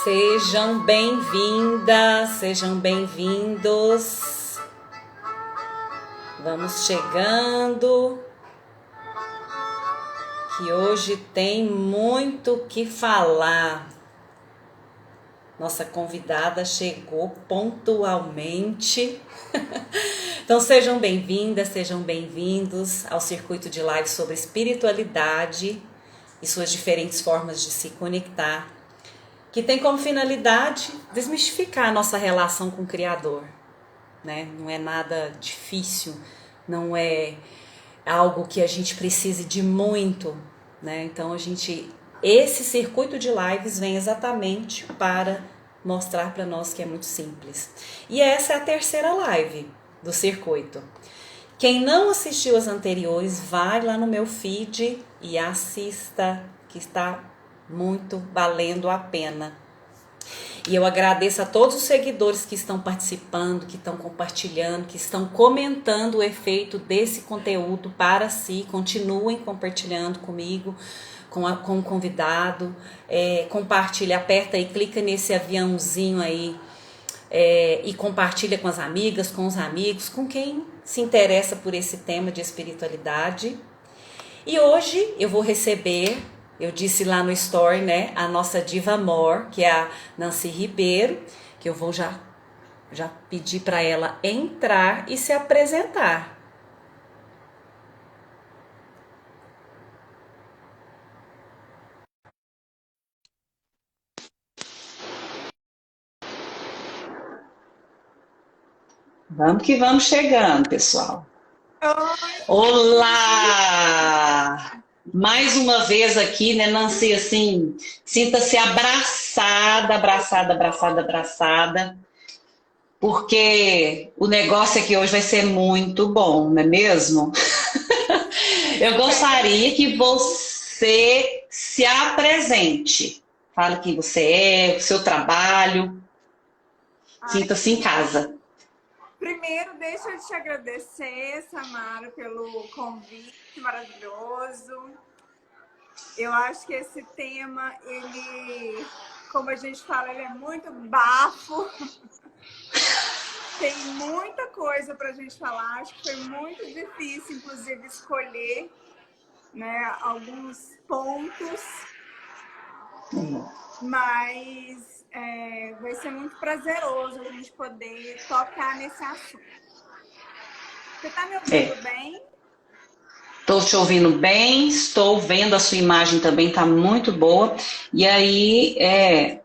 Sejam bem-vindas, sejam bem-vindos. Vamos chegando, que hoje tem muito o que falar. Nossa convidada chegou pontualmente. Então sejam bem-vindas, sejam bem-vindos ao circuito de live sobre espiritualidade e suas diferentes formas de se conectar, que tem como finalidade desmistificar a nossa relação com o Criador, né? Não é nada difícil, não é algo que a gente precise de muito, né? Então esse circuito de lives vem exatamente para mostrar para nós que é muito simples. E essa é a terceira live do circuito. Quem não assistiu as anteriores, vai lá no meu feed e assista, que está muito valendo a pena. E eu agradeço a todos os seguidores que estão participando, que estão compartilhando, que estão comentando o efeito desse conteúdo para si. Continuem compartilhando comigo, com o convidado. Compartilha, aperta aí, clica nesse aviãozinho aí e compartilha com as amigas, com os amigos, com quem se interessa por esse tema de espiritualidade. E hoje eu vou receber, eu disse lá no story, né, a nossa diva amor, que é a Nancy Ribeiro, que eu vou já pedir para ela entrar e se apresentar. Vamos que vamos chegando, pessoal. Oi. Olá! Mais uma vez aqui, né, Nancy, assim, sinta-se abraçada, abraçada, abraçada, abraçada, porque o negócio aqui hoje vai ser muito bom, não é mesmo? Eu gostaria que você se apresente. Fala quem você é, o seu trabalho, Ai, sinta-se em casa. primeiro, deixa eu te agradecer, Samara, pelo convite maravilhoso. Eu acho que esse tema, ele, como a gente fala, ele é muito bafo. Tem muita coisa para a gente falar. Acho que foi muito difícil, inclusive, escolher, né, alguns pontos. Mas vai ser muito prazeroso a gente poder tocar nesse assunto. Você está me ouvindo bem? Estou te ouvindo bem, estou vendo a sua imagem também, está muito boa. E aí,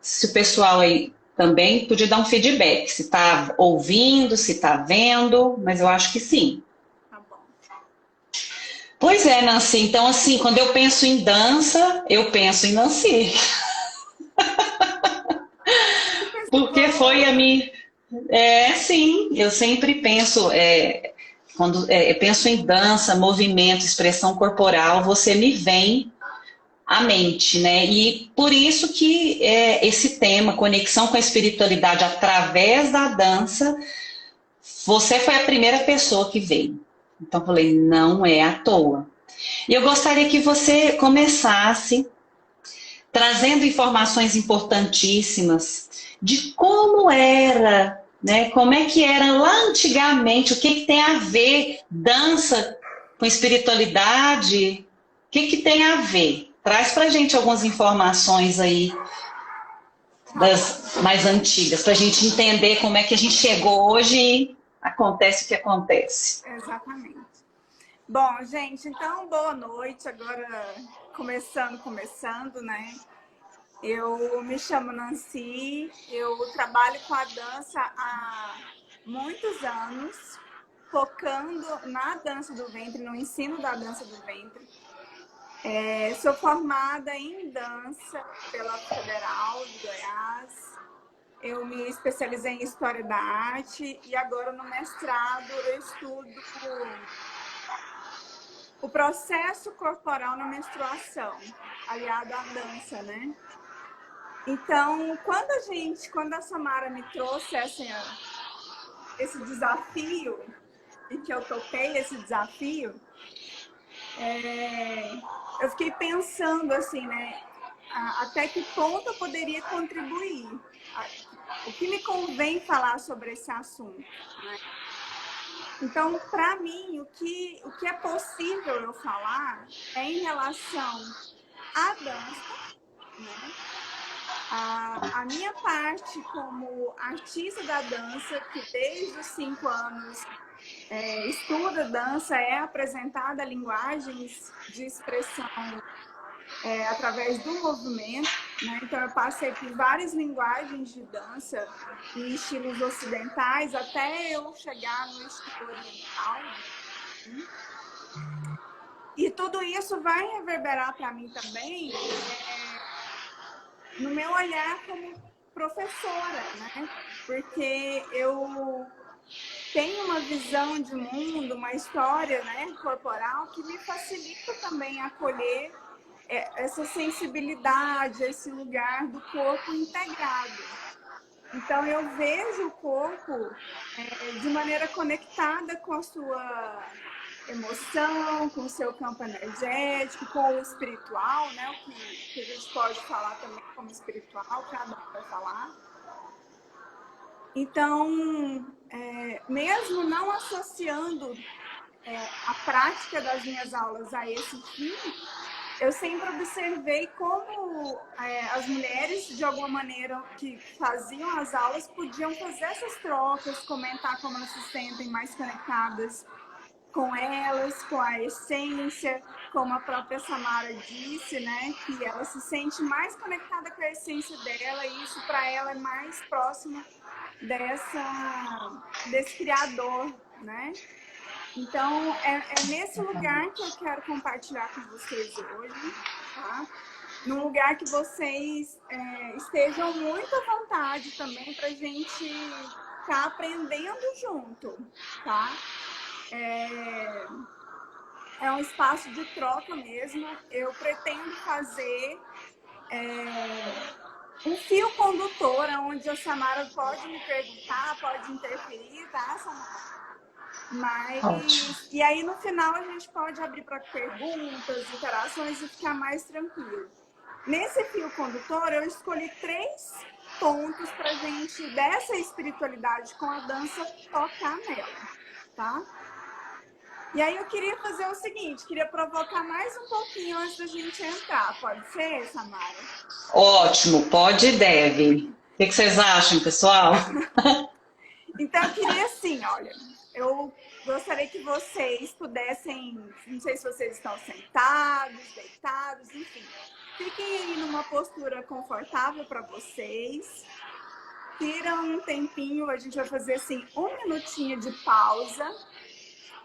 se o pessoal aí também podia dar um feedback, se está ouvindo, se está vendo, mas eu acho que sim. Tá bom. Pois é, Nancy, então assim, quando eu penso em dança, eu penso em Nancy. Porque foi a minha. Sim, eu sempre penso, quando eu penso em dança, movimento, expressão corporal, você me vem à mente, né? E por isso que esse tema, conexão com a espiritualidade através da dança, você foi a primeira pessoa que veio. Então eu falei, não é à toa. E eu gostaria que você começasse trazendo informações importantíssimas de como era, né? Como é que era lá antigamente, o que tem a ver dança com espiritualidade, o que tem a ver? Traz pra gente algumas informações aí das mais antigas, pra gente entender como é que a gente chegou hoje e acontece o que acontece. Exatamente. Bom, gente, então boa noite. Agora começando, né? Eu me chamo Nancy, eu trabalho com a dança há muitos anos, focando na dança do ventre, no ensino da dança do ventre. Sou formada em dança pela Federal de Goiás. Eu me especializei em História da Arte e agora no mestrado eu estudo o processo corporal na menstruação, aliado à dança, né? Então, quando a Samara me trouxe esse desafio, e que eu topei esse desafio, eu fiquei pensando assim, né? até que ponto eu poderia contribuir. O que me convém falar sobre esse assunto, né? Então, para mim, o que é possível eu falar é em relação à dança, né? A minha parte como artista da dança, que desde os 5 anos estuda dança, é apresentada linguagens de expressão através do movimento, né? Então eu passei por várias linguagens de dança e estilos ocidentais até eu chegar no estilo oriental. E tudo isso vai reverberar para mim também no meu olhar como professora, né? Porque eu tenho uma visão de mundo, uma história, né, corporal que me facilita também acolher essa sensibilidade, esse lugar do corpo integrado. Então eu vejo o corpo de maneira conectada com a sua emoção, com o seu campo energético, com o espiritual, né? O que a gente pode falar também como espiritual, cada um vai falar. Então, mesmo não associando a prática das minhas aulas a esse fim, eu sempre observei como as mulheres, de alguma maneira, que faziam as aulas, podiam fazer essas trocas, comentar como elas se sentem mais conectadas com elas, com a essência, como a própria Samara disse, né, que ela se sente mais conectada com a essência dela e isso para ela é mais próximo desse criador, né? Então, é nesse lugar que eu quero compartilhar com vocês hoje, tá? Num lugar que vocês estejam muito à vontade também para a gente estar aprendendo junto, tá? É um espaço de troca mesmo. Eu pretendo fazer um fio condutor, onde a Samara pode me perguntar, pode interferir, tá, Samara? Ótimo. E aí no final a gente pode abrir para perguntas, interações e ficar mais tranquilo. Nesse fio condutor eu escolhi 3 pontos para a gente, dessa espiritualidade com a dança, tocar nela, tá? E aí eu queria fazer o seguinte, queria provocar mais um pouquinho antes da gente entrar. Pode ser, Samara? Ótimo, pode e deve. O que vocês acham, pessoal? Então eu queria assim, olha, eu gostaria que vocês pudessem, não sei se vocês estão sentados, deitados, enfim, fiquem aí numa postura confortável para vocês. Tiram um tempinho, a gente vai fazer assim 1 minutinho de pausa.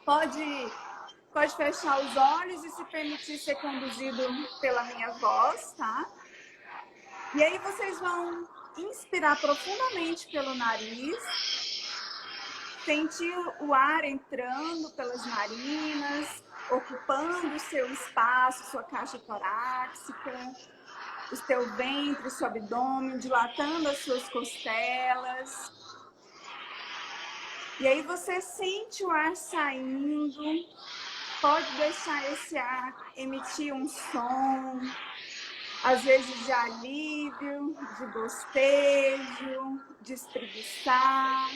Pode fechar os olhos e se permitir ser conduzido pela minha voz, tá? E aí vocês vão inspirar profundamente pelo nariz, sentir o ar entrando pelas narinas, ocupando o seu espaço, sua caixa torácica, o seu ventre, o seu abdômen, dilatando as suas costelas. E aí você sente o ar saindo, pode deixar esse ar emitir um som, às vezes de alívio, de bostejo, de espreguiçar.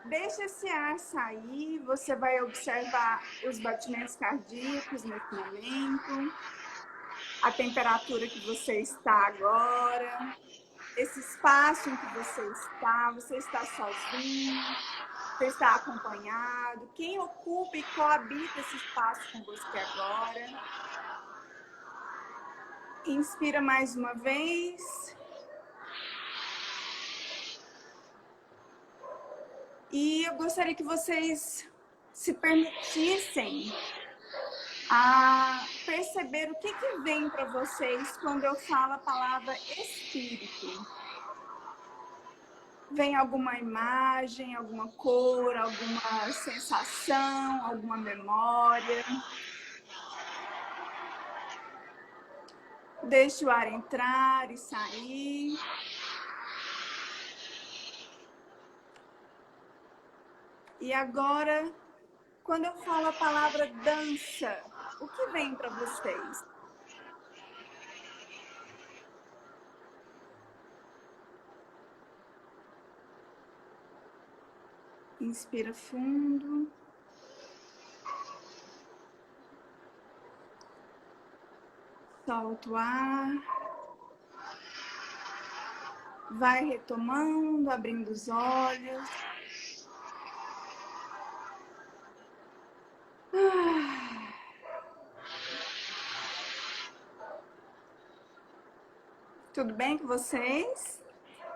Deixa esse ar sair, você vai observar os batimentos cardíacos nesse momento, a temperatura que você está agora, esse espaço em que você está sozinho, você está acompanhado, quem ocupa e coabita esse espaço com você agora. Inspira mais uma vez. E eu gostaria que vocês se permitissem a perceber o que vem para vocês quando eu falo a palavra espírito. Vem alguma imagem, alguma cor, alguma sensação, alguma memória. Deixe o ar entrar e sair. E agora, quando eu falo a palavra dança, o que vem para vocês? Inspira fundo. Solta o ar. Vai retomando, abrindo os olhos. Tudo bem com vocês?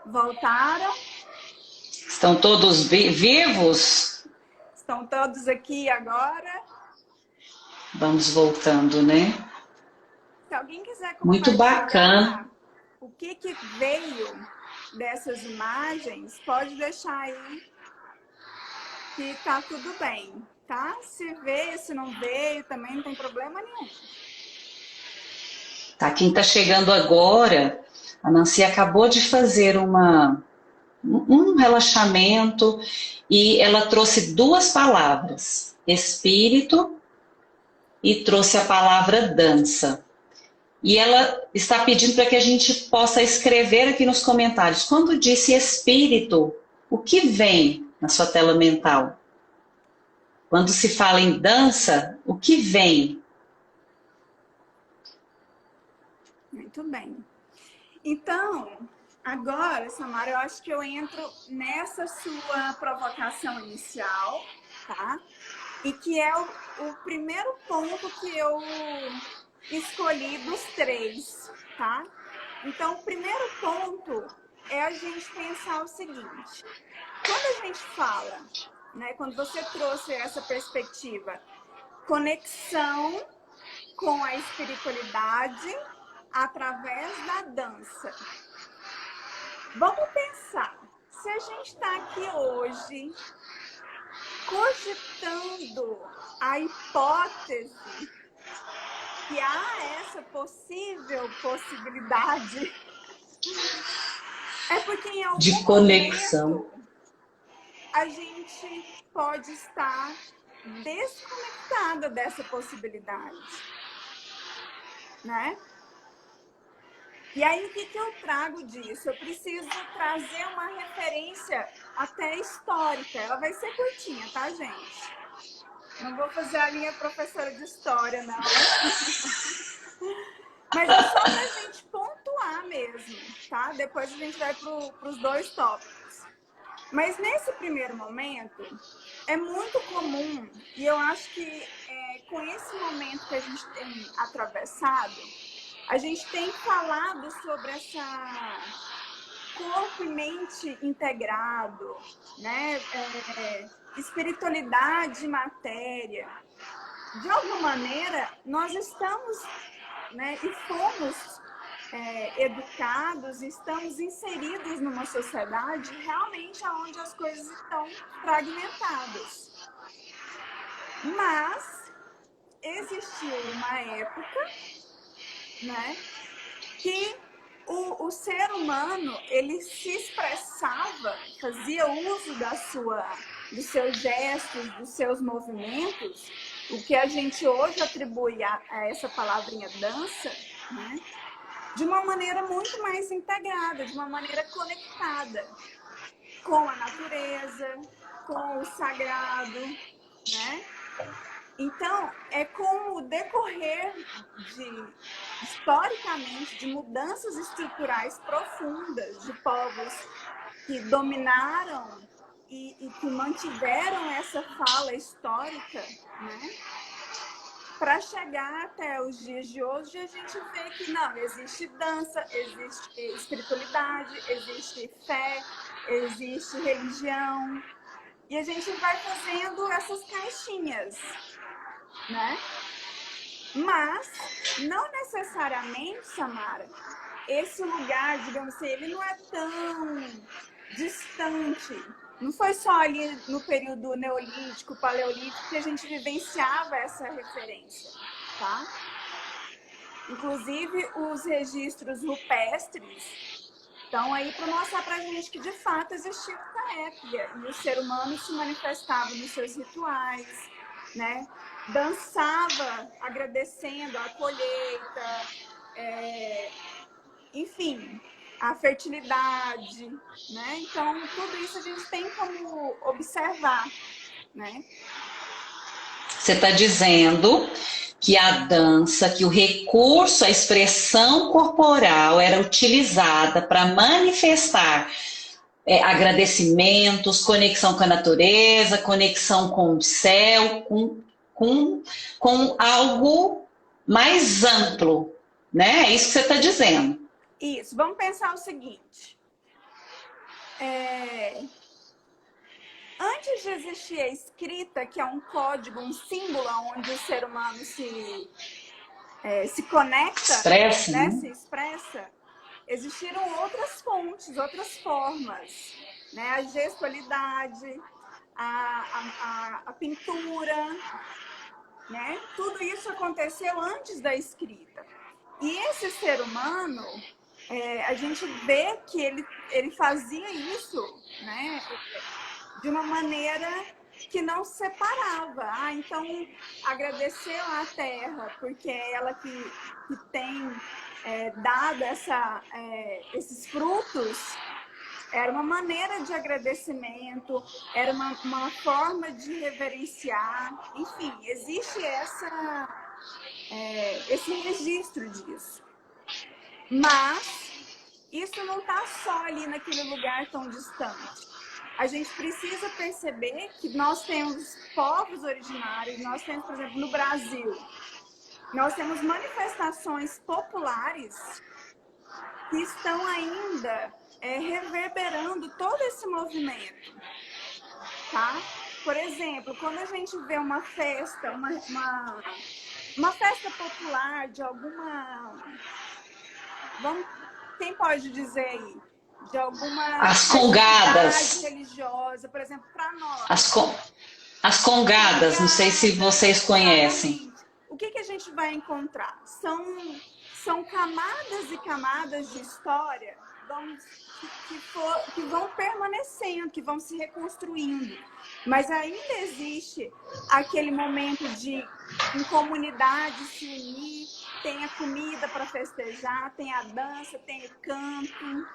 Voltaram? Estão todos vivos? Estão todos aqui agora? Vamos voltando, né? Se alguém quiser Muito bacana. compartilhar o que veio dessas imagens, pode deixar aí que tá tudo bem, tá? Se veio, se não veio, também não tem problema nenhum. Tá, quem está chegando agora, a Nancy acabou de fazer um relaxamento e ela trouxe duas palavras, espírito e trouxe a palavra dança. E ela está pedindo para que a gente possa escrever aqui nos comentários. Quando disse espírito, o que vem na sua tela mental? Quando se fala em dança, o que vem? Muito bem. Então, agora, Samara, eu acho que eu entro nessa sua provocação inicial, tá? E que é o primeiro ponto que eu escolhi dos 3, tá? Então, o primeiro ponto é a gente pensar o seguinte: quando a gente fala, né, quando você trouxe essa perspectiva, conexão com a espiritualidade através da dança. Vamos pensar, se a gente está aqui hoje cogitando a hipótese que há essa possível possibilidade, é porque em algum de conexão momento a gente pode estar desconectada dessa possibilidade, né? E aí, o que eu trago disso? Eu preciso trazer uma referência até histórica. Ela vai ser curtinha, tá, gente? Não vou fazer a minha professora de história, não. Mas é só pra gente pontuar mesmo, tá? Depois a gente vai pros 2 tópicos. Mas nesse primeiro momento, é muito comum, e eu acho que com esse momento que a gente tem atravessado, a gente tem falado sobre essa corpo e mente integrado, né? Espiritualidade e matéria. De alguma maneira, nós estamos, né, e fomos educados, estamos inseridos numa sociedade realmente onde as coisas estão fragmentadas. Mas existiu uma época, né, que o ser humano, ele se expressava, fazia uso dos seus gestos, dos seus movimentos, o que a gente hoje atribui a essa palavrinha dança, né, de uma maneira muito mais integrada, de uma maneira conectada com a natureza, com o sagrado, né? Então, é com o decorrer historicamente, de mudanças estruturais profundas de povos que dominaram e que mantiveram essa fala histórica, né? Para chegar até os dias de hoje, a gente vê que não, existe dança, existe espiritualidade, existe fé, existe religião. E a gente vai fazendo essas caixinhas, né? Mas, não necessariamente, Samara, esse lugar, digamos assim, ele não é tão distante. Não foi só ali no período neolítico, paleolítico, que a gente vivenciava essa referência, tá? Inclusive, os registros rupestres estão aí para mostrar para a gente que, de fato, existia Caépia. E o ser humano se manifestava nos seus rituais, né? Dançava agradecendo a colheita, enfim, a fertilidade, né? Então, tudo isso a gente tem como observar, né? Você está dizendo que a dança, que o recurso, a expressão corporal era utilizada para manifestar agradecimentos, conexão com a natureza, conexão com o céu, com algo mais amplo, né? É isso que você está dizendo. Isso. Vamos pensar o seguinte. Antes de existir a escrita, que é um código, um símbolo onde o ser humano se conecta, expressa, né? Né? Se expressa, existiram outras fontes, outras formas, né? A gestualidade, a pintura, né? Tudo isso aconteceu antes da escrita. E esse ser humano, a gente vê que ele fazia isso, né? De uma maneira que não separava. Então, agradecer à terra, porque é ela que tem dado esses frutos, era uma maneira de agradecimento, era uma forma de reverenciar. Enfim, existe esse registro disso. Mas isso não está só ali naquele lugar tão distante. A gente precisa perceber que nós temos povos originários, nós temos, por exemplo, no Brasil, nós temos manifestações populares que estão ainda reverberando todo esse movimento, tá? Por exemplo, quando a gente vê uma festa, uma festa popular de alguma... quem pode dizer aí? De alguma as congadas religiosa, por exemplo, para nós. As congadas, não sei se vocês conhecem. Exatamente. O que a gente vai encontrar? São camadas e camadas de história que vão permanecendo, que vão se reconstruindo. Mas ainda existe aquele momento de, em comunidade, se unir, tem a comida para festejar, tem a dança, tem o canto,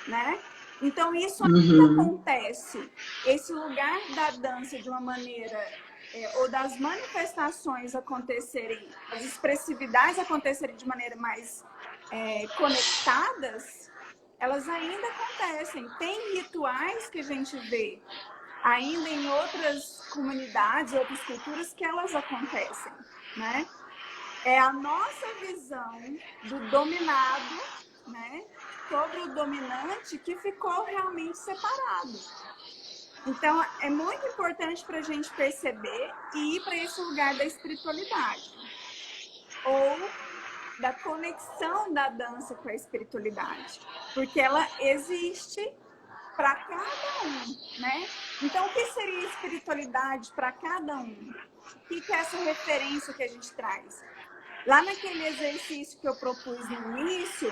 né? Então, isso ainda acontece. Esse lugar da dança de uma maneira, ou das manifestações acontecerem, as expressividades acontecerem de maneira mais conectadas, elas ainda acontecem. Tem rituais que a gente vê ainda em outras comunidades, outras culturas, que elas acontecem, né? É a nossa visão do dominado, né, sobre o dominante, que ficou realmente separado. Então, é muito importante para a gente perceber e ir para esse lugar da espiritualidade, ou da conexão da dança com a espiritualidade, porque ela existe para cada um, né? Então, o que seria espiritualidade para cada um? O que é essa referência que a gente traz? Lá naquele exercício que eu propus no início,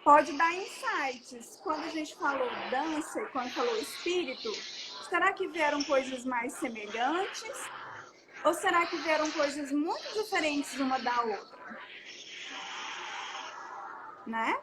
pode dar insights. Quando a gente falou dança e quando falou espírito, será que vieram coisas mais semelhantes? Ou será que vieram coisas muito diferentes uma da outra? Né?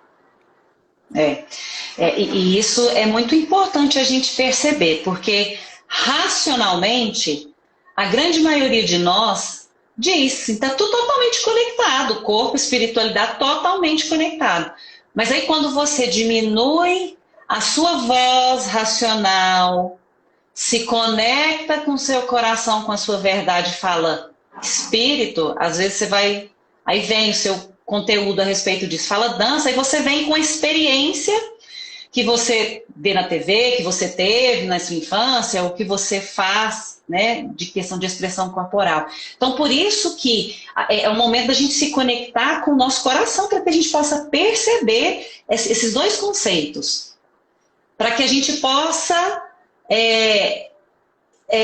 E isso é muito importante a gente perceber, porque racionalmente, a grande maioria de nós diz, está tudo totalmente conectado, corpo, espiritualidade totalmente conectado. Mas aí quando você diminui a sua voz racional, se conecta com o seu coração, com a sua verdade, fala espírito, às vezes você vai, aí vem o seu conteúdo a respeito disso, fala dança, aí você vem com a experiência que você vê na TV, que você teve na sua infância, ou que você faz, né, de questão de expressão corporal. Então, por isso que é o momento da gente se conectar com o nosso coração, para que a gente possa perceber esses dois conceitos, para que a gente possa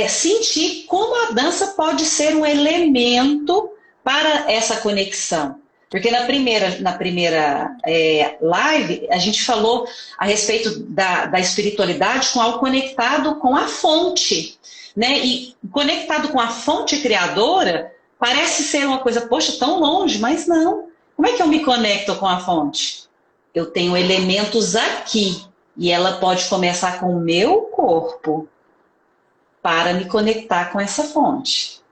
sentir como a dança pode ser um elemento para essa conexão. Porque na primeira live, a gente falou a respeito da espiritualidade com algo conectado com a fonte, né? E conectado com a fonte criadora, parece ser uma coisa, poxa, tão longe, mas não. Como é que eu me conecto com a fonte? eu tenho elementos aqui e ela pode começar com o meu corpo para me conectar com essa fonte,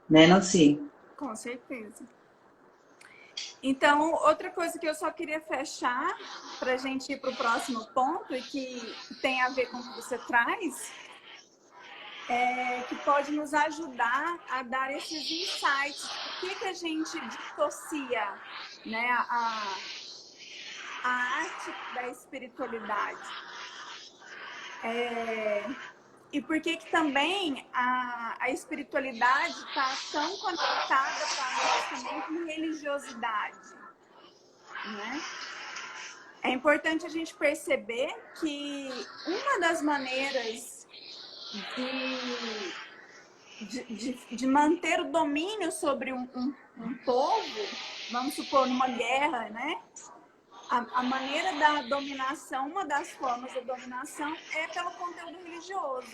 né, Nancy? Com certeza. Então, outra coisa que eu só queria fechar para a gente ir para o próximo ponto e que tem a ver com o que você traz, que pode nos ajudar a dar esses insights. Por que a gente dissocia, né, a arte da espiritualidade? E por que também a espiritualidade está tão conectada para nós também com religiosidade, né? É importante a gente perceber que uma das maneiras de manter o domínio sobre um povo, vamos supor, numa guerra, né? A maneira da dominação, uma das formas da dominação é pelo conteúdo religioso.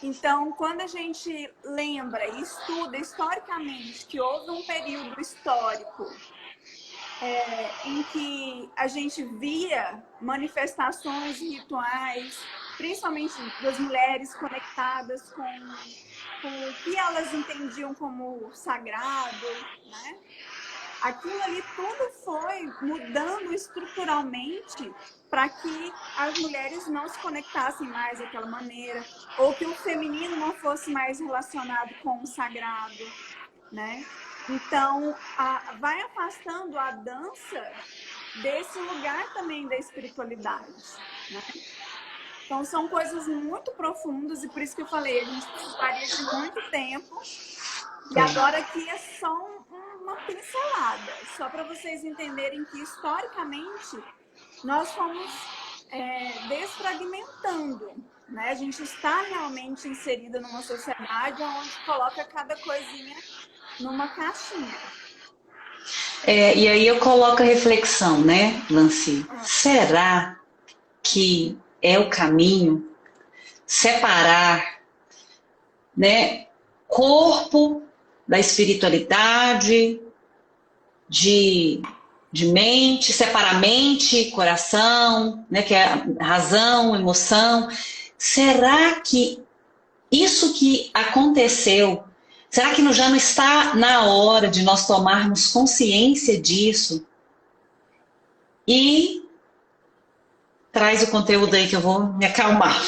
Então, quando a gente lembra e estuda historicamente que houve um período histórico em que a gente via manifestações rituais, principalmente das mulheres conectadas com o que elas entendiam como sagrado, né? Aquilo ali tudo foi mudando estruturalmente para que as mulheres não se conectassem mais daquela maneira, ou que o feminino não fosse mais relacionado com o sagrado, né? Então, vai afastando a dança desse lugar também da espiritualidade, né? Então, são coisas muito profundas e por isso que eu falei, a gente precisaria de muito tempo. E agora aqui é só uma pincelada, só para vocês entenderem que, historicamente, nós fomos desfragmentando, né? A gente está realmente inserida numa sociedade onde coloca cada coisinha numa caixinha. E aí eu coloco a reflexão, né, Nancy? Será que é o caminho separar, né, corpo da espiritualidade, de mente, separar mente, coração, né, que é razão, emoção? Será que isso que aconteceu, será que já não está na hora de nós tomarmos consciência disso? E traz o conteúdo aí que eu vou me acalmar.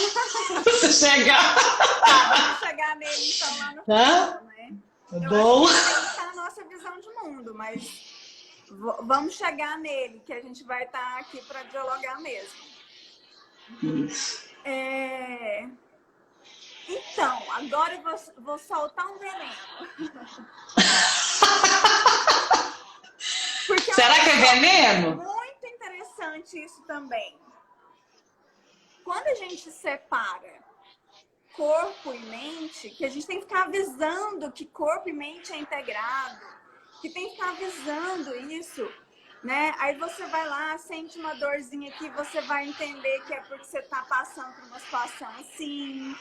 Você chegar. Tá, vamos chegar nele então lá no final, né? Tá bom. Acho que essa é a nossa visão de mundo, mas vamos chegar nele, que a gente vai estar aqui para dialogar mesmo. Isso. Então, agora eu vou soltar um veneno. Será que é veneno? Muito interessante isso também. Quando a gente separa corpo e mente, que a gente tem que ficar avisando que corpo e mente é integrado, que tem que ficar avisando isso, né? Aí você vai lá, sente uma dorzinha aqui, você vai entender que é porque você está passando por uma situação assim,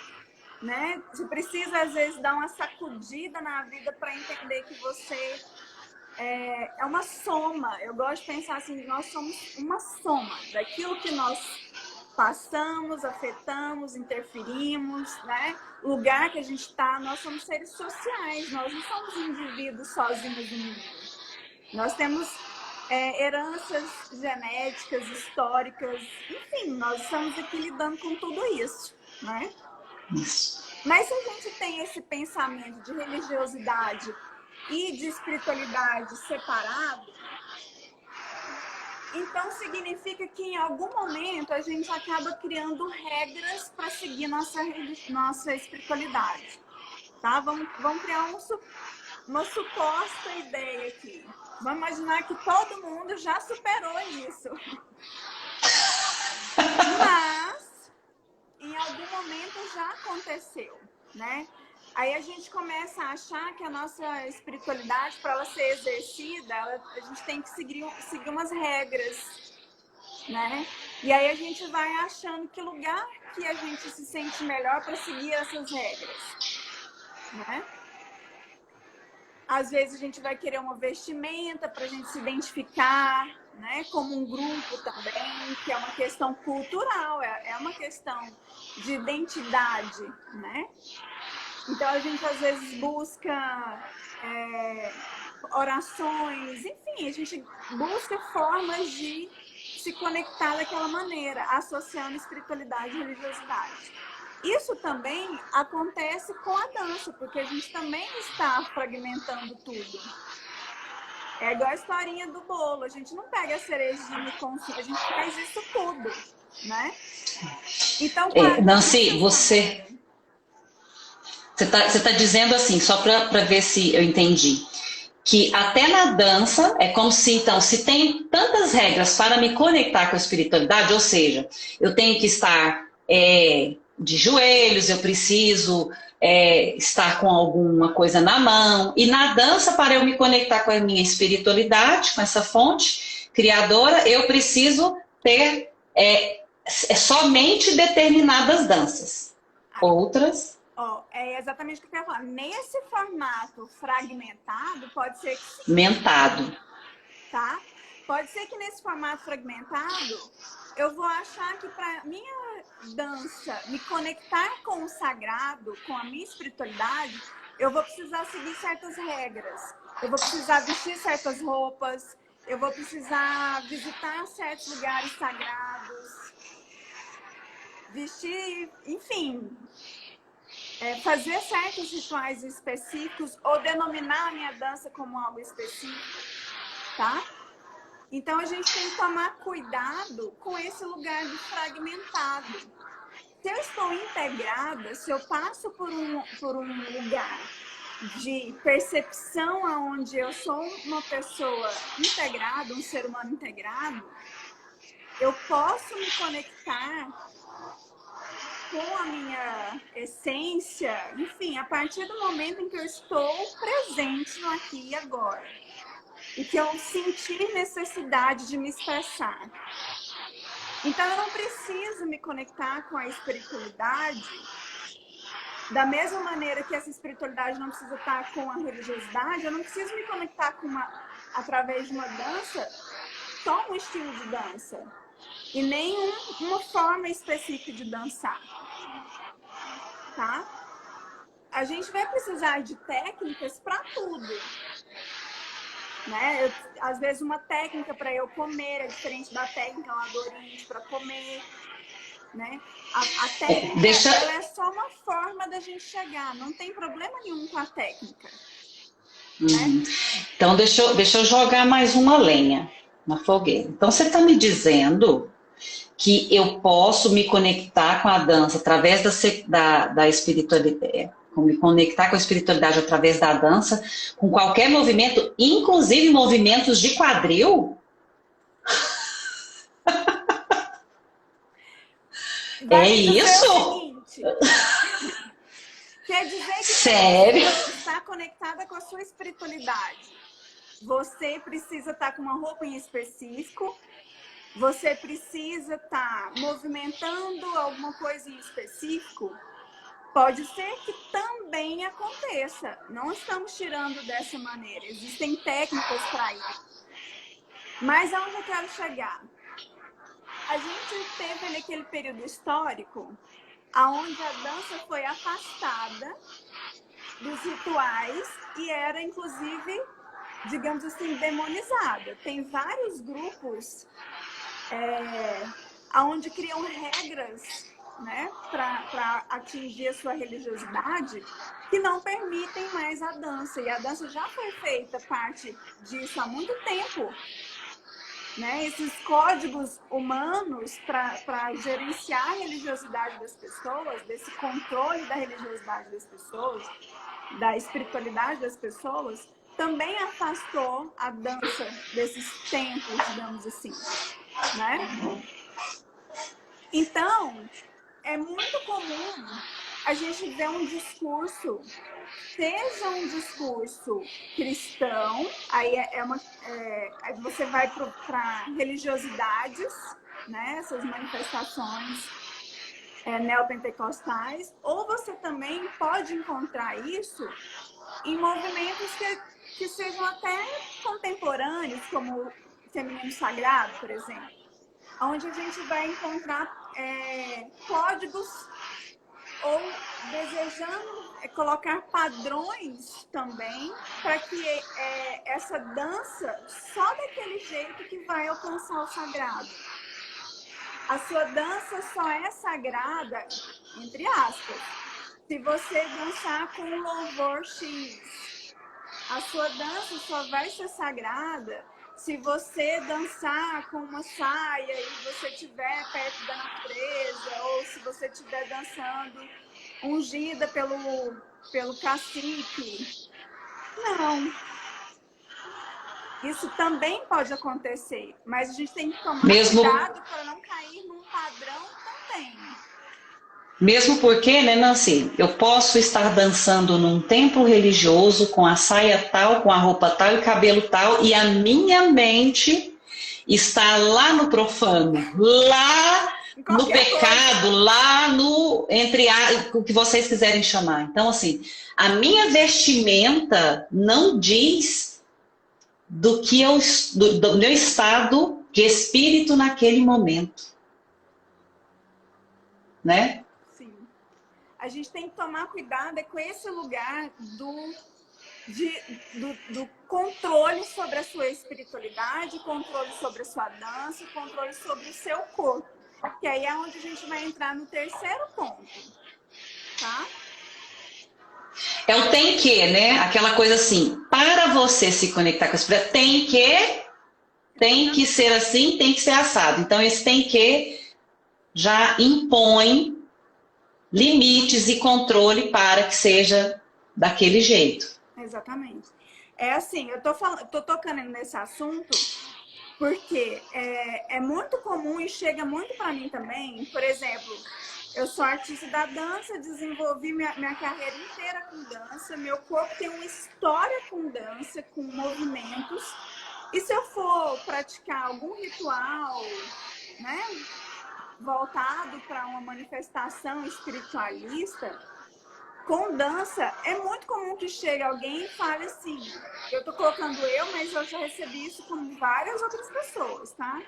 né? Você precisa, às vezes, dar uma sacudida na vida para entender que você é uma soma. Eu gosto de pensar assim, nós somos uma soma daquilo que nós passamos, afetamos, interferimos, né? O lugar que a gente está, nós somos seres sociais, nós não somos indivíduos sozinhos no mundo. Nós temos heranças genéticas, históricas, enfim, nós estamos aqui lidando com tudo isso, né? Mas se a gente tem esse pensamento de religiosidade e de espiritualidade separado, então significa que em algum momento a gente acaba criando regras para seguir nossa espiritualidade, tá? Vamos criar uma suposta ideia aqui. Vamos imaginar que todo mundo já superou isso. Mas em algum momento já aconteceu, né? Aí a gente começa a achar que a nossa espiritualidade, para ela ser exercida, a gente tem que seguir umas regras, né? E aí a gente vai achando que lugar que a gente se sente melhor para seguir essas regras, né? Às vezes a gente vai querer uma vestimenta para a gente se identificar, né? Como um grupo também, que é uma questão cultural, é uma questão de identidade, né? Então a gente às vezes busca orações, enfim, a gente busca formas de se conectar daquela maneira, associando espiritualidade e religiosidade. Isso também acontece com a dança, porque a gente também está fragmentando tudo. É igual a historinha do bolo, a gente não pega a cerejinha consciente, a gente faz isso tudo, né? Então, com a Nancy, dança, você tá dizendo assim, só para ver se eu entendi, que até na dança é como se, então, se tem tantas regras para me conectar com a espiritualidade, ou seja, eu tenho que estar de joelhos, eu preciso estar com alguma coisa na mão, e na dança, para eu me conectar com a minha espiritualidade, com essa fonte criadora, eu preciso ter somente determinadas danças. Outras... é exatamente o que eu quero falar. Nesse formato fragmentado, pode ser que... Mentado. Tá? Pode ser que nesse formato fragmentado, eu vou achar que para minha dança me conectar com o sagrado, com a minha espiritualidade, eu vou precisar seguir certas regras. Eu vou precisar vestir certas roupas, eu vou precisar visitar certos lugares sagrados, vestir, enfim... fazer certos rituais específicos ou denominar a minha dança como algo específico, tá? Então, a gente tem que tomar cuidado com esse lugar de fragmentado. Se eu estou integrada, se eu passo por um lugar de percepção onde eu sou uma pessoa integrada, um ser humano integrado, eu posso me conectar com a minha essência, enfim, a partir do momento em que eu estou presente no aqui e agora. E que eu sentir necessidade de me expressar. Então, eu não preciso me conectar com a espiritualidade da mesma maneira que essa espiritualidade não precisa estar com a religiosidade, eu não preciso me conectar através de uma dança, só um estilo de dança. E nem uma forma específica de dançar, tá? A gente vai precisar de técnicas para tudo, né? Às vezes uma técnica para eu comer é diferente da técnica lá do Oriente para comer, né? A técnica ela é só uma forma da gente chegar, não tem problema nenhum com a técnica. Né? Então deixa eu jogar mais uma lenha na fogueira. Então você está me dizendo que eu posso me conectar com a dança através da espiritualidade, me conectar com a espiritualidade através da dança, com qualquer movimento, inclusive movimentos de quadril? Vai é isso? O seguinte, quer dizer que sério? Você está conectada com a sua espiritualidade. Você precisa estar com uma roupa em específico. Você precisa estar movimentando alguma coisa em específico? Pode ser que também aconteça. Não estamos tirando dessa maneira. Existem técnicas para isso. Mas aonde eu quero chegar? A gente teve ali aquele período histórico onde a dança foi afastada dos rituais e era, inclusive, digamos assim, demonizada. Tem vários grupos onde criam regras, né, para atingir a sua religiosidade que não permitem mais a dança. E a dança já foi feita parte disso há muito tempo. Né? Esses códigos humanos para gerenciar a religiosidade das pessoas, desse controle da religiosidade das pessoas, da espiritualidade das pessoas, também afastou a dança desses templos, digamos assim, né? Então, é muito comum a gente ver um discurso, seja um discurso cristão, aí aí você vai para religiosidades, né? Essas manifestações neopentecostais, ou você também pode encontrar isso em movimentos que que sejam até contemporâneos, como o feminino sagrado, por exemplo, onde a gente vai encontrar códigos ou desejando colocar padrões também para que essa dança só daquele jeito que vai alcançar o sagrado. A sua dança só é sagrada, entre aspas, se você dançar com um louvor X. A sua dança só vai ser sagrada se você dançar com uma saia e você estiver perto da natureza, ou se você estiver dançando ungida pelo cacique. Não. Isso também pode acontecer, mas a gente tem que tomar cuidado para não cair num padrão também. Mesmo porque, né, Nancy, eu posso estar dançando num templo religioso com a saia tal, com a roupa tal e cabelo tal, e a minha mente está lá no profano, lá no pecado, coisa. Lá no, o que vocês quiserem chamar. Então, assim, a minha vestimenta não diz do meu estado de espírito naquele momento, né? Sim. A gente tem que tomar cuidado com esse lugar do controle sobre a sua espiritualidade, controle sobre a sua dança, controle sobre o seu corpo. Que aí é onde a gente vai entrar no terceiro ponto, tá? É o tem que, né? Aquela coisa assim, para você se conectar com a espiritualidade, tem que ser assim, tem que ser assado. Então, esse tem que já impõe limites e controle para que seja daquele jeito. Exatamente. É assim, eu tô tocando nesse assunto porque é muito comum e chega muito para mim também. Por exemplo, eu sou artista da dança, desenvolvi minha carreira inteira com dança, meu corpo tem uma história com dança, com movimentos. E se eu for praticar algum ritual, né, voltado para uma manifestação espiritualista, com dança, é muito comum que chegue alguém e fale assim, eu tô colocando mas eu já recebi isso com várias outras pessoas, tá?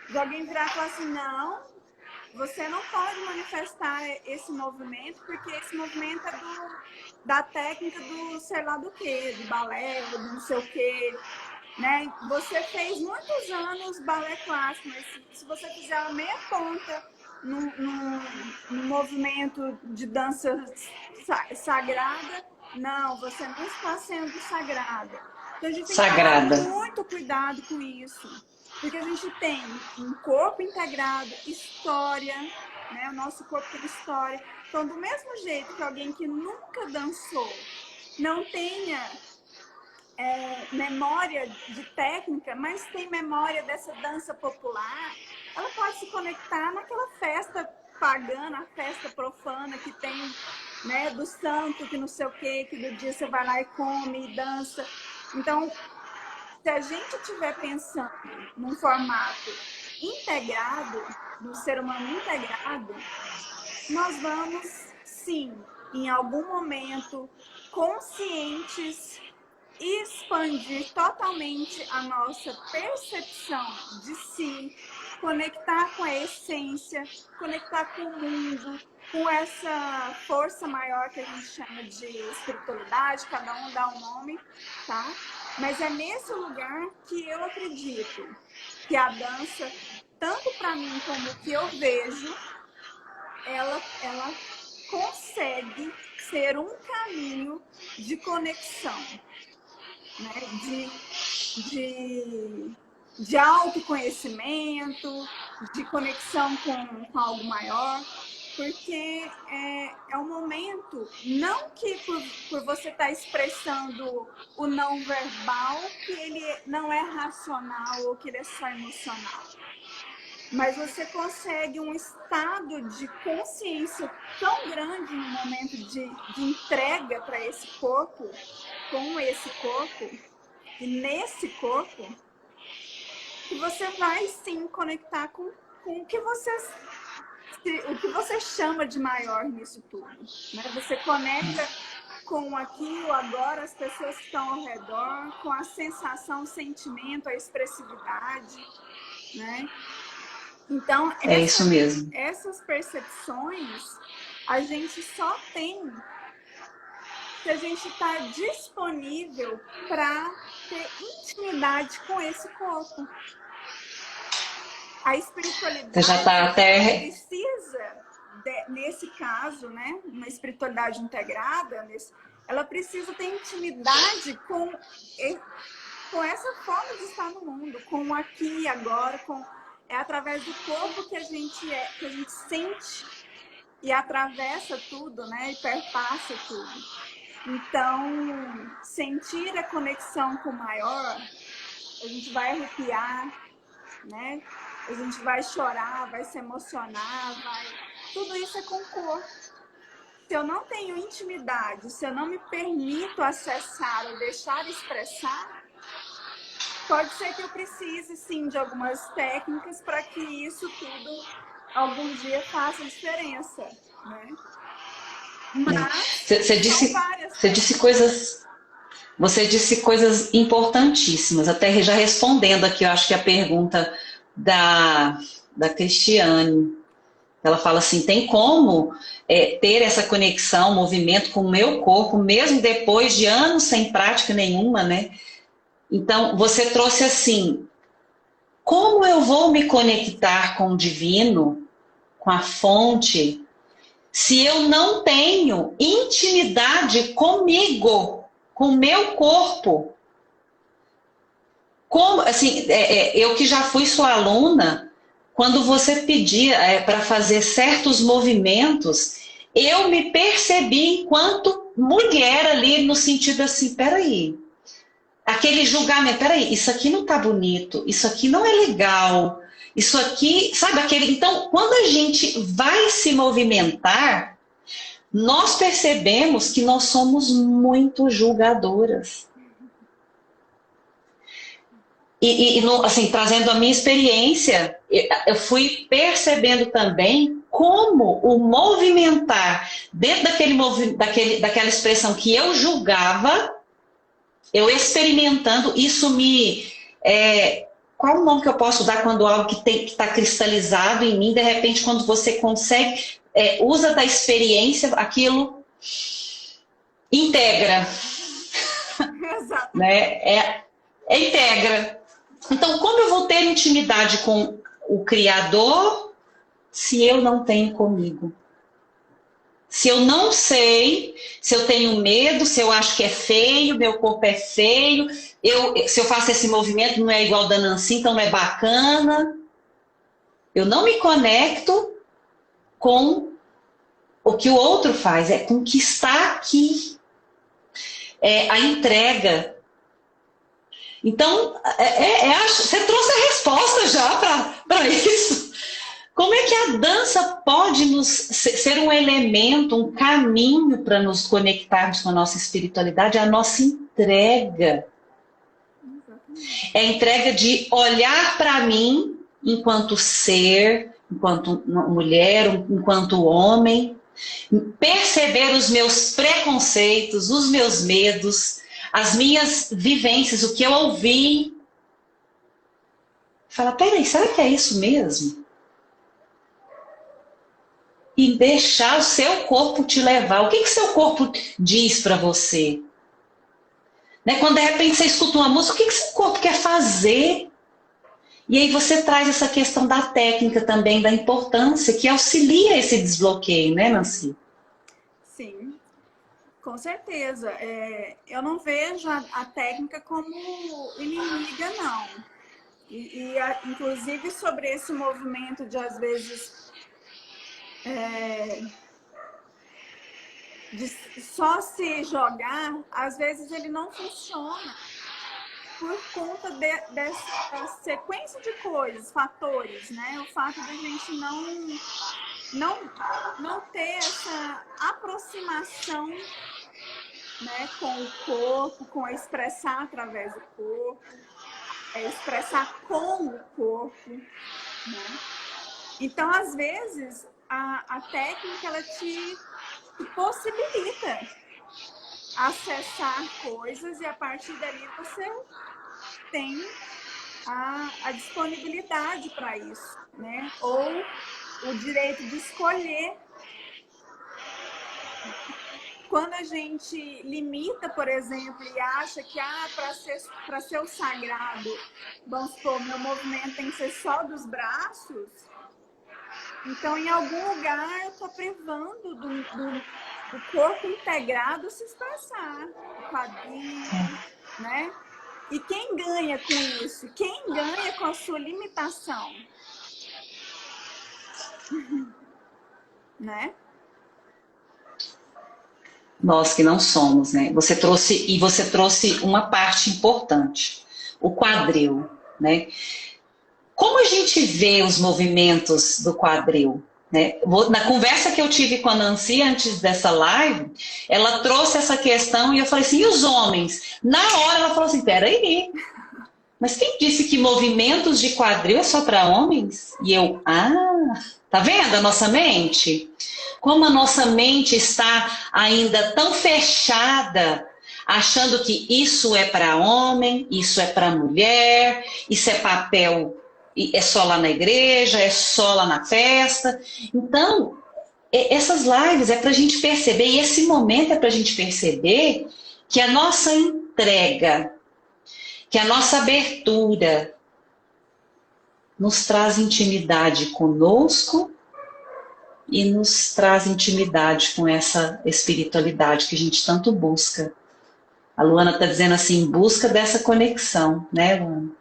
De alguém virar e falar assim, não, você não pode manifestar esse movimento, porque esse movimento é da técnica do sei lá do que, do balé, do não sei o que, né? Você fez muitos anos balé clássico, mas se você fizer uma meia ponta no movimento de dança sagrada, não, você não está sendo sagrada. Então a gente tem que tomar muito cuidado com isso, porque a gente tem um corpo integrado, história, né? O nosso corpo tem história. Então, do mesmo jeito que alguém que nunca dançou não tenha memória de técnica, mas tem memória dessa dança popular, ela pode se conectar naquela festa pagã, na festa profana que tem, né, do santo, que não sei o quê, que do dia você vai lá e come e dança. Então, se a gente estiver pensando num formato integrado, num ser humano integrado, nós vamos, sim, em algum momento, conscientes, expandir totalmente a nossa percepção de si, conectar com a essência, conectar com o mundo, com essa força maior que a gente chama de espiritualidade, cada um dá um nome, tá? Mas é nesse lugar que eu acredito que a dança, tanto para mim como o que eu vejo, ela consegue ser um caminho de conexão, né? De autoconhecimento, de conexão com algo maior, porque é um momento, não que por você estar expressando o não verbal, que ele não é racional ou que ele é só emocional, mas você consegue um estado de consciência tão grande no momento de entrega para esse corpo, com esse corpo e nesse corpo, que você vai sim conectar com o que você chama de maior nisso tudo, né? Você conecta com o aqui e o agora, as pessoas que estão ao redor, com a sensação, o sentimento, a expressividade, né? Então, É isso mesmo. essas percepções a gente só tem se a gente está disponível para ter intimidade com esse corpo. A espiritualidade Você já está até... precisa, nesse caso, né, uma espiritualidade integrada, ela precisa ter intimidade com essa forma de estar no mundo, com o aqui e agora, é através do corpo que a gente sente e atravessa tudo, né, e perpassa tudo. Então, sentir a conexão com o maior, a gente vai arrepiar, né? A gente vai chorar, vai se emocionar, tudo isso é com o corpo. Se eu não tenho intimidade, se eu não me permito acessar ou deixar expressar, pode ser que eu precise, sim, de algumas técnicas para que isso tudo algum dia faça diferença, né? Mas você disse coisas importantíssimas, até já respondendo aqui, eu acho que a pergunta da Cristiane. Ela fala assim, tem como ter essa conexão, movimento com o meu corpo, mesmo depois de anos sem prática nenhuma, né? Então, você trouxe assim, como eu vou me conectar com o divino, com a fonte, se eu não tenho intimidade comigo, com o meu corpo? Como, assim, eu que já fui sua aluna, quando você pedia para fazer certos movimentos, eu me percebi enquanto mulher ali, no sentido assim, peraí, aquele julgamento, peraí, isso aqui não tá bonito, isso aqui não é legal, isso aqui, sabe, aquele... Então, quando a gente vai se movimentar, nós percebemos que nós somos muito julgadoras. Assim, trazendo a minha experiência, eu fui percebendo também como o movimentar dentro daquela expressão que eu julgava, eu experimentando, isso me... qual o nome que eu posso dar quando algo que está cristalizado em mim, de repente, quando você consegue, usa da experiência, aquilo integra. Exato. Né? Integra. Então, como eu vou ter intimidade com o Criador se eu não tenho comigo? Se eu não sei, se eu tenho medo, se eu acho que é feio, meu corpo é feio, se eu faço esse movimento não é igual da Nancy, então não é bacana. Eu não me conecto com o que o outro faz, com o que está aqui. A entrega. Então, você trouxe a resposta já para isso. Como é que a dança pode ser um elemento, um caminho para nos conectarmos com a nossa espiritualidade? A nossa entrega. É a entrega de olhar para mim enquanto ser, enquanto mulher, enquanto homem, perceber os meus preconceitos, os meus medos, as minhas vivências, o que eu ouvi. Fala, peraí, será que é isso mesmo? E deixar o seu corpo te levar. O que seu corpo diz para você? Né? Quando de repente você escuta uma música, o que seu corpo quer fazer? E aí você traz essa questão da técnica também, da importância, que auxilia esse desbloqueio, né, Nancy? Sim. Com certeza. Eu não vejo a técnica como inimiga, não. Inclusive, sobre esse movimento de, às vezes, de só se jogar, às vezes ele não funciona por conta dessa sequência de coisas, fatores, né? O fato da gente não ter essa aproximação, né, com o corpo, com expressar através do corpo, expressar com o corpo, né? Então, às vezes, a técnica ela te possibilita acessar coisas e a partir dali você tem a disponibilidade para isso, né? Ou o direito de escolher. Quando a gente limita, por exemplo, e acha que para ser o sagrado, vamos supor, meu movimento tem que ser só dos braços, então em algum lugar eu estou privando do corpo integrado se expressar, o quadril, né? E quem ganha com isso? Quem ganha com a sua limitação? Né? Nós que não somos, né? Você trouxe uma parte importante, o quadril, né? Como a gente vê os movimentos do quadril? Né? Na conversa que eu tive com a Nancy antes dessa live, ela trouxe essa questão e eu falei assim, e os homens? Na hora ela falou assim, peraí, mas quem disse que movimentos de quadril é só para homens? E eu, tá vendo a nossa mente? Como a nossa mente está ainda tão fechada, achando que isso é para homem, isso é para mulher, isso é papel, é só lá na igreja, é só lá na festa. Então, essas lives é para a gente perceber, e esse momento é para a gente perceber que a nossa entrega, que a nossa abertura nos traz intimidade conosco e nos traz intimidade com essa espiritualidade que a gente tanto busca. A Luana está dizendo assim, em busca dessa conexão, né, Luana?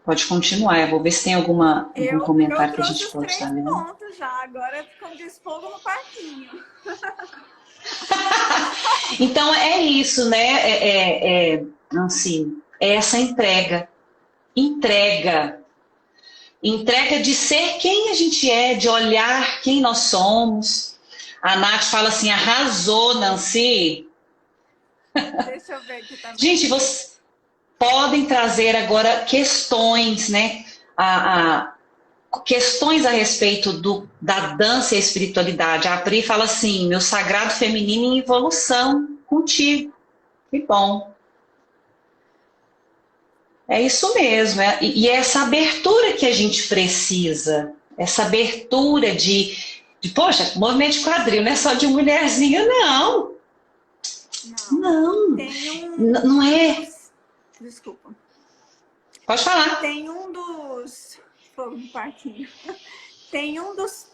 Pode continuar, eu vou ver se tem algum comentário que a gente pode estar lendo. Eu trouxe os 3 pontos já, agora como diz fogo no parquinho. Então é isso, né, Nancy, é essa entrega de ser quem a gente é, de olhar quem nós somos. A Nath fala assim, arrasou, Nancy. Deixa eu ver aqui também. Gente, vocês podem trazer agora questões, né? Questões a respeito da dança e a espiritualidade. A Pri fala assim, meu sagrado feminino em evolução contigo. Que bom. É isso mesmo, e essa abertura que a gente precisa, essa abertura poxa, movimento de quadril não é só de mulherzinha, não. Não, não é. Desculpa. Pode falar. Tem um dos... Fogo no parquinho. Tem um dos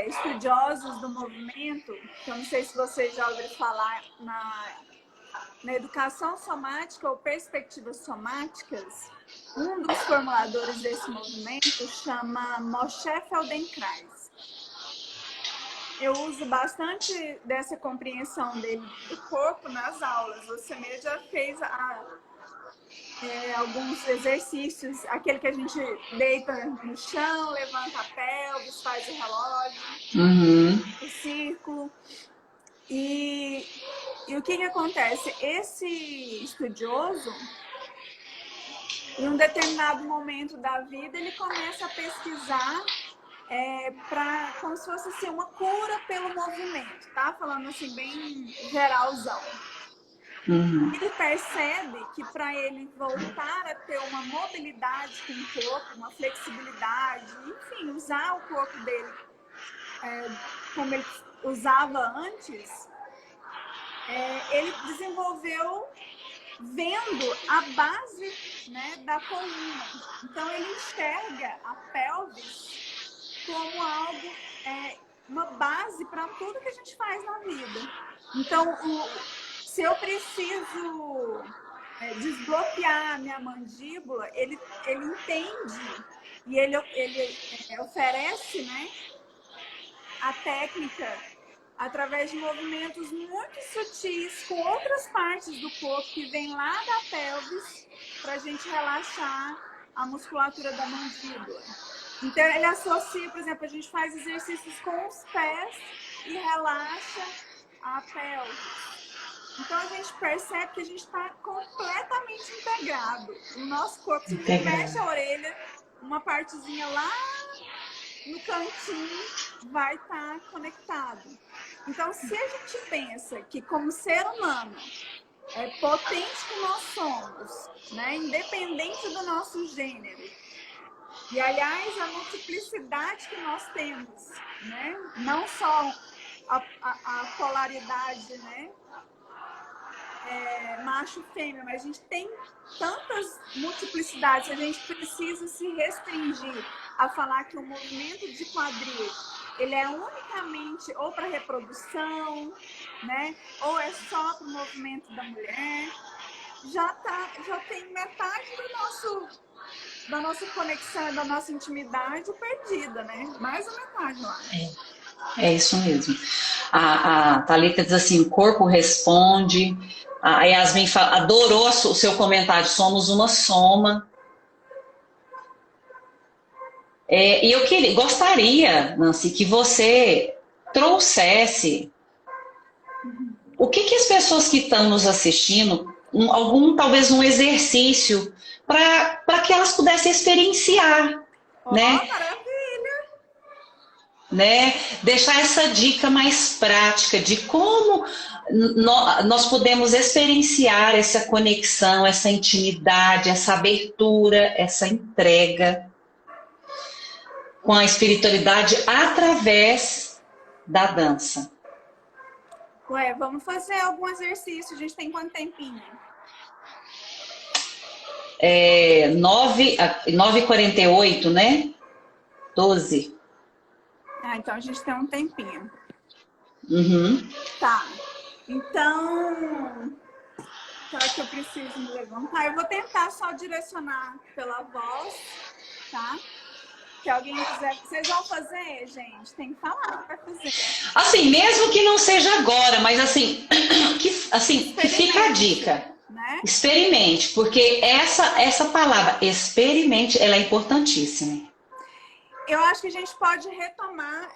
estudiosos do movimento, que eu não sei se vocês já ouviram falar na educação somática ou perspectivas somáticas, um dos formuladores desse movimento chama Moshe Feldenkrais. Eu uso bastante dessa compreensão dele do corpo nas aulas. Você mesmo já fez alguns exercícios, aquele que a gente deita no chão, levanta a pelvis, faz o relógio, o círculo. E o que acontece? Esse estudioso, em um determinado momento da vida, ele começa a pesquisar como se fosse assim, uma cura pelo movimento, tá? Falando assim, bem geralzão. Ele percebe que para ele voltar a ter uma mobilidade com o corpo, uma flexibilidade, enfim, usar o corpo dele como ele usava antes, ele desenvolveu vendo a base, né, da coluna. Então ele enxerga a pelvis como algo, uma base para tudo que a gente faz na vida. Então, se eu preciso desbloquear a minha mandíbula, ele entende e ele oferece, né, a técnica através de movimentos muito sutis com outras partes do corpo que vêm lá da pelvis para a gente relaxar a musculatura da mandíbula. Então ele associa, por exemplo, a gente faz exercícios com os pés e relaxa a pelvis. Então a gente percebe que a gente está completamente integrado. O nosso corpo, se a gente mexe a orelha, uma partezinha lá no cantinho vai estar conectado. Então, se a gente pensa que como ser humano, potente que nós somos, né, independente do nosso gênero, e aliás, a multiplicidade que nós temos, né, não só a polaridade, né, macho e fêmea, mas a gente tem tantas multiplicidades, a gente precisa se restringir a falar que o movimento de quadril ele é unicamente ou para reprodução, né? Ou é só para o movimento da mulher. Já tem metade da nossa conexão, da nossa intimidade perdida, né? Mais da metade lá. É isso mesmo. A Thalita diz assim, o corpo responde. A Yasmin adorou o seu comentário, somos uma soma. E eu gostaria, Nancy, que você trouxesse o que as pessoas que estão nos assistindo, talvez um exercício para que elas pudessem experienciar, né? Maravilha! Né? Deixar essa dica mais prática de como nós podemos experienciar essa conexão, essa intimidade, essa abertura, essa entrega com a espiritualidade através da dança. Vamos fazer algum exercício. A gente tem quanto tempinho? 9h48, né? 12. Então a gente tem um tempinho. Uhum. Tá. Então, será que eu preciso me levantar? Eu vou tentar só direcionar pela voz, tá? Se alguém quiser, vocês vão fazer, gente? Tem que falar para fazer. Assim, mesmo que não seja agora, mas assim, que fica a dica. Né? Experimente, porque essa palavra, experimente, ela é importantíssima. Eu acho que a gente pode retomar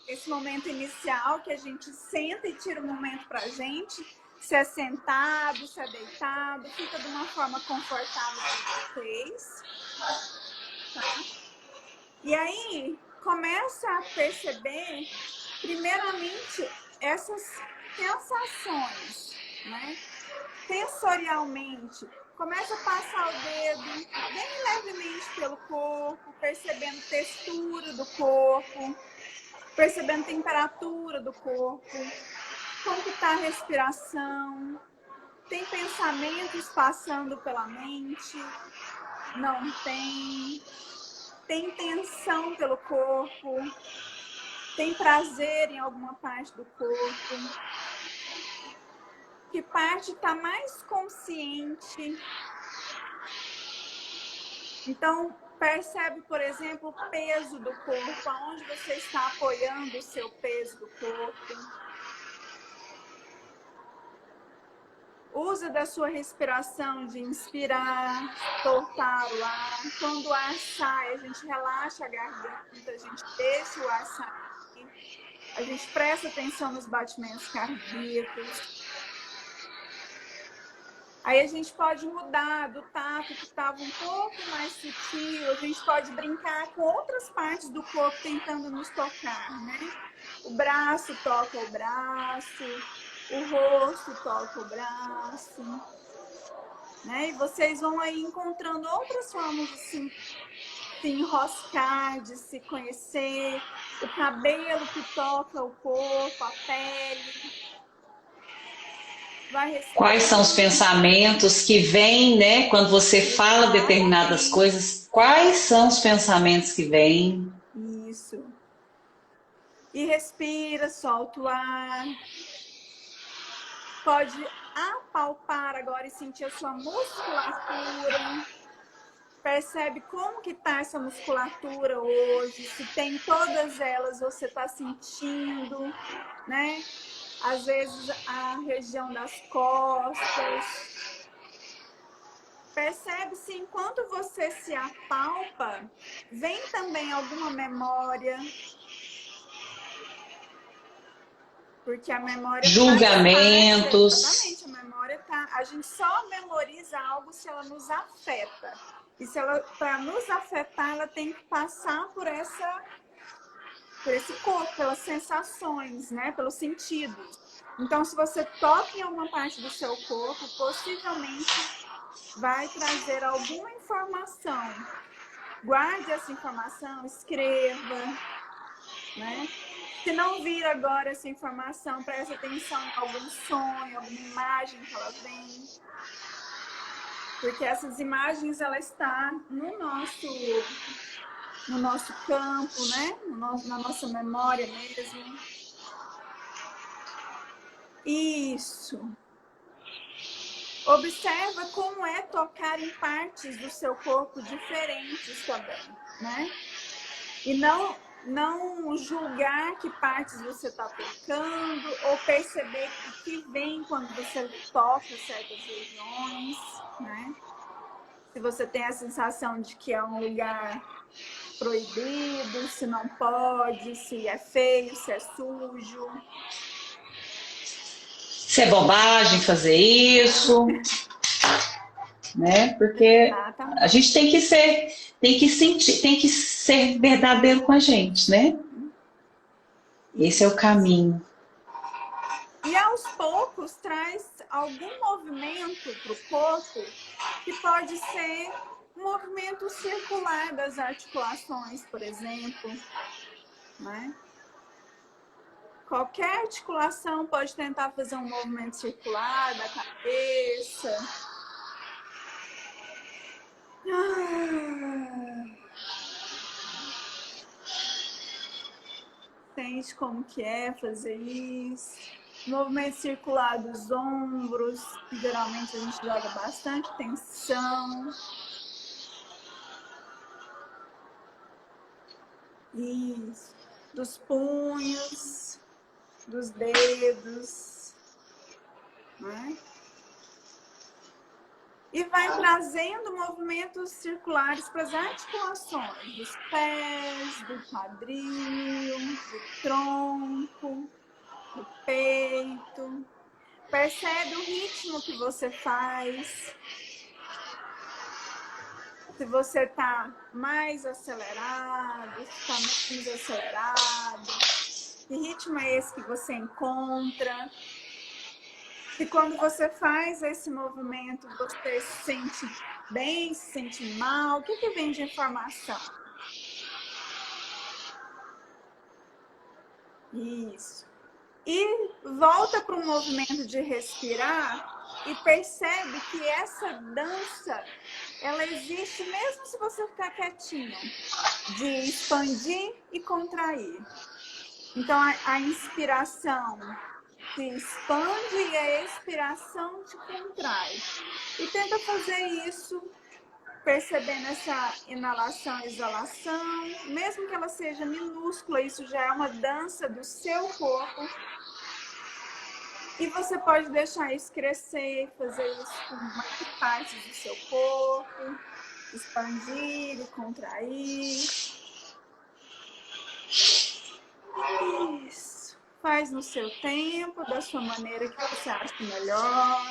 esse momento inicial, que a gente senta e tira um momento pra gente, se é sentado, se é deitado, fica de uma forma confortável para vocês. Tá? E aí, começa a perceber, primeiramente, essas sensações, né? Sensorialmente, começa a passar o dedo bem levemente pelo corpo, percebendo textura do corpo, percebendo temperatura do corpo, como que está a respiração, tem pensamentos passando pela mente, não tem, tem tensão pelo corpo, tem prazer em alguma parte do corpo, que parte está mais consciente. Então, percebe, por exemplo, o peso do corpo, aonde você está apoiando o seu peso do corpo. Usa da sua respiração de inspirar, soltar o ar. Quando o ar sai, a gente relaxa a garganta, a gente deixa o ar sair. A gente presta atenção nos batimentos cardíacos. Aí a gente pode mudar do tato que estava um pouco mais sutil, a gente pode brincar com outras partes do corpo tentando nos tocar, né? O braço toca o braço, o rosto toca o braço, né? E vocês vão aí encontrando outras formas de se enroscar, de se conhecer, o cabelo que toca o corpo, a pele. Quais são os pensamentos que vêm, né? Quando você fala determinadas coisas, quais são os pensamentos que vêm? Isso. E respira, solta o ar. Pode apalpar agora e sentir a sua musculatura. Percebe como que tá essa musculatura hoje. Se tem todas elas, você está sentindo, né? Às vezes a região das costas. Percebe se enquanto você se apalpa, vem também alguma memória. Porque a memória julgamentos. Exatamente, a memória tá. A gente só memoriza algo se ela nos afeta. E se ela, para nos afetar, ela tem que passar por essa por esse corpo, pelas sensações, né? Pelos sentidos. Então, se você toca em alguma parte do seu corpo, possivelmente vai trazer alguma informação. Guarde essa informação, escreva, né? Se não vir agora essa informação, preste atenção em algum sonho, alguma imagem que ela vem. Porque essas imagens, ela está no nosso campo, né? Na nossa memória mesmo. Isso. Observa como é tocar em partes do seu corpo diferentes também, né? E não julgar que partes você está tocando ou perceber o que vem quando você toca certas regiões, né? Se você tem a sensação de que é um lugar proibido, se não pode, se é feio, se é sujo. Se é bobagem fazer isso, né? Porque a gente tem que sentir, tem que ser verdadeiro com a gente, né? Esse é o caminho. E aos poucos traz algum movimento para o corpo que pode ser um movimento circular das articulações, por exemplo, né? Qualquer articulação pode tentar fazer um movimento circular da cabeça. Sente como que é fazer isso. Movimento circular dos ombros, que geralmente a gente joga bastante tensão. Isso. Dos punhos, dos dedos, né? E vai trazendo movimentos circulares para as articulações dos pés, do quadril, do tronco, do peito. Percebe o ritmo que você faz. Se você está mais acelerado, se está menos acelerado. Que ritmo é esse que você encontra? E quando você faz esse movimento, você se sente bem, se sente mal? O que vem de informação? Isso. E volta para o movimento de respirar e percebe que essa dança, ela existe mesmo se você ficar quietinho, de expandir e contrair. Então, a inspiração se expande e a expiração te contrai. E tenta fazer isso, percebendo essa inalação e exalação, mesmo que ela seja minúscula, isso já é uma dança do seu corpo. E você pode deixar isso crescer, fazer isso com mais partes do seu corpo, expandir e contrair. Isso. Faz no seu tempo, da sua maneira que você acha melhor.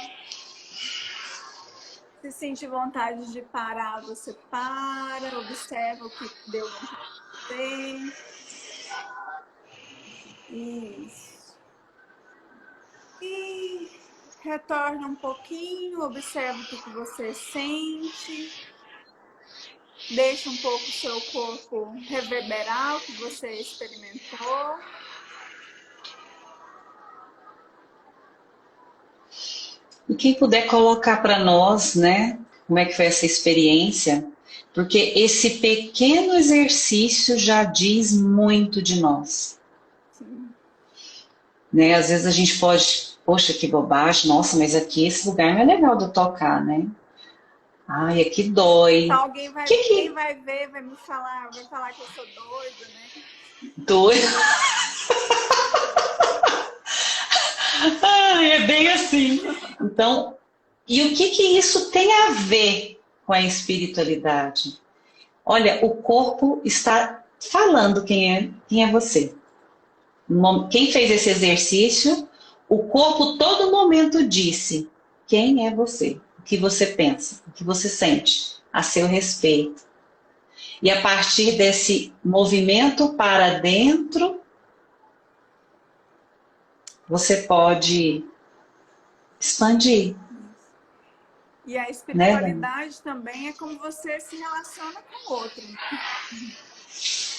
Se sente vontade de parar, você para, observa o que deu vontade de fazer. Isso. E retorna um pouquinho, observa o que você sente. Deixa um pouco o seu corpo reverberar o que você experimentou. E quem puder colocar para nós, né, como é que foi essa experiência, porque esse pequeno exercício já diz muito de nós. Sim. Né? Às vezes a gente pode, poxa, que bobagem, nossa, mas aqui esse lugar não é legal de eu tocar, né? Ai, aqui dói. Então, alguém vai, quem vai ver, vai me falar, vai falar que eu sou doida, né? Doida? Ai, é bem assim. Então, e o que isso tem a ver com a espiritualidade? Olha, o corpo está falando quem é você. Quem fez esse exercício, o corpo todo momento disse quem é você, o que você pensa, o que você sente a seu respeito. E a partir desse movimento para dentro, você pode expandir. E a Né, Dani? espiritualidade também é como você se relaciona com o outro.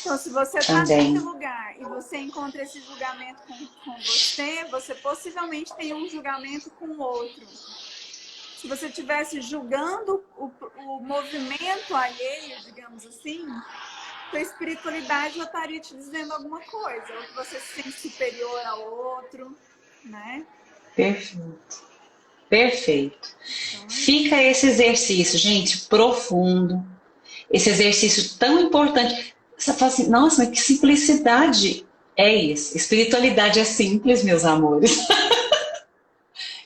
Então, se você está Também. nesse lugar e você encontra esse julgamento com você, você possivelmente tem um julgamento com o outro. Se você estivesse julgando o movimento alheio, digamos assim, sua espiritualidade já estaria te dizendo alguma coisa. Ou que você se sente superior ao outro, né? Perfeito. Perfeito. Fica esse exercício, gente, profundo. Esse exercício tão importante. Você fala assim, nossa, mas que simplicidade é isso? Espiritualidade é simples, meus amores.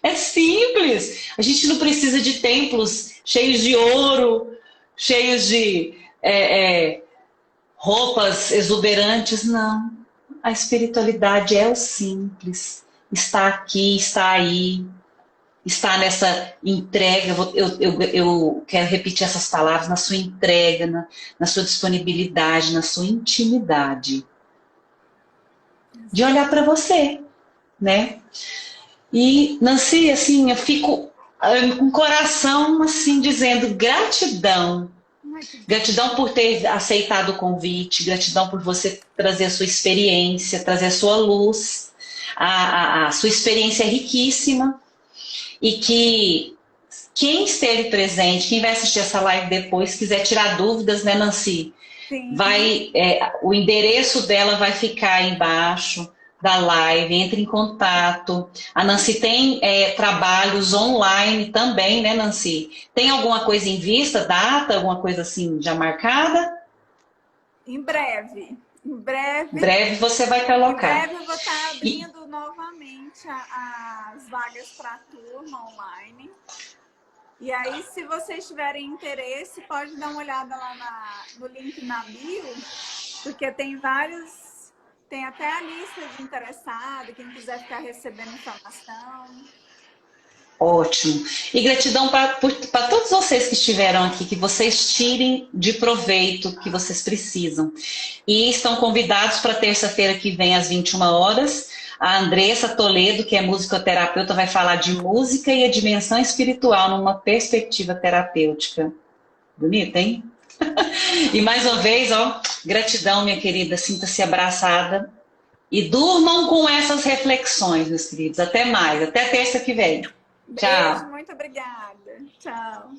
É simples. A gente não precisa de templos cheios de ouro, cheios de roupas exuberantes, não. A espiritualidade é o simples. Está aqui, está aí, está nessa entrega. Eu quero repetir essas palavras, na sua entrega, na sua disponibilidade, na sua intimidade. De olhar para você, né? E, Nancy, assim, eu fico com o coração, assim, dizendo gratidão. Gratidão por ter aceitado o convite, gratidão por você trazer a sua experiência, trazer a sua luz. A sua experiência é riquíssima e que quem esteve presente, quem vai assistir essa live depois, quiser tirar dúvidas, né, Nancy? Sim. O endereço dela vai ficar aí embaixo da live, entre em contato. A Nancy tem trabalhos online também, né, Nancy? Tem alguma coisa em vista, data, alguma coisa assim já marcada? Em breve. Em breve. Em breve você vai colocar. Em breve eu vou estar abrindo novamente as vagas para turma online. E aí, se vocês tiverem interesse, pode dar uma olhada lá no link na bio, porque tem vários. Tem até a lista de interessados, quem quiser ficar recebendo informação. Ótimo. E gratidão para todos vocês que estiveram aqui, que vocês tirem de proveito que vocês precisam. E estão convidados para terça-feira que vem, às 21 horas. A Andressa Toledo, que é musicoterapeuta, vai falar de música e a dimensão espiritual numa perspectiva terapêutica. Bonito, hein? E mais uma vez, ó, gratidão, minha querida. Sinta-se abraçada. E durmam com essas reflexões, meus queridos. Até mais. Até terça que vem. Beijo, Tchau. muito obrigada. Tchau.